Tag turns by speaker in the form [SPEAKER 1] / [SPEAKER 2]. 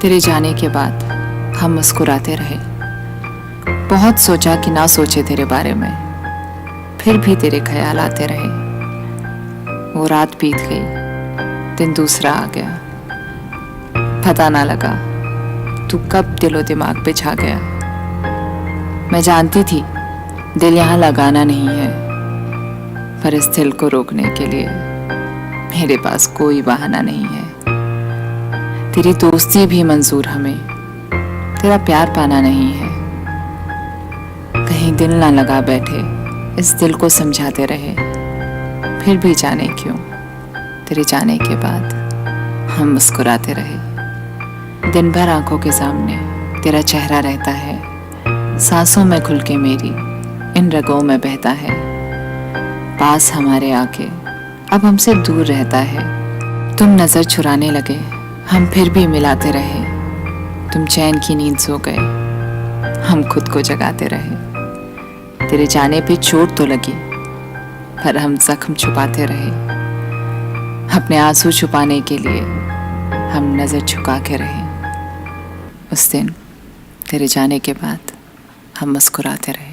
[SPEAKER 1] तेरे जाने के बाद हम मुस्कुराते रहे। बहुत सोचा कि ना सोचे तेरे बारे में, फिर भी तेरे ख्याल आते रहे। वो रात बीत गई, दिन दूसरा आ गया। पता ना लगा तू कब दिलो दिमाग पे छा गया। मैं जानती थी दिल यहाँ लगाना नहीं है, पर इस दिल को रोकने के लिए मेरे पास कोई बहाना नहीं है। तेरी दोस्ती भी मंजूर हमें, तेरा प्यार पाना नहीं है। कहीं दिल ना लगा बैठे, इस दिल को समझाते रहे। फिर भी जाने क्यों तेरे जाने के बाद हम मुस्कुराते रहे। दिन भर आंखों के सामने तेरा चेहरा रहता है, सांसों में खुल के मेरी इन रगों में बहता है। पास हमारे आके अब हमसे दूर रहता है। तुम नजर चुराने लगे, हम फिर भी मिलाते रहे। तुम चैन की नींद सो गए, हम खुद को जगाते रहे। तेरे जाने पे चोट तो लगी, पर हम जख्म छुपाते रहे। अपने आंसू छुपाने के लिए हम नजर झुका के रहे। उस दिन तेरे जाने के बाद हम मुस्कुराते रहे।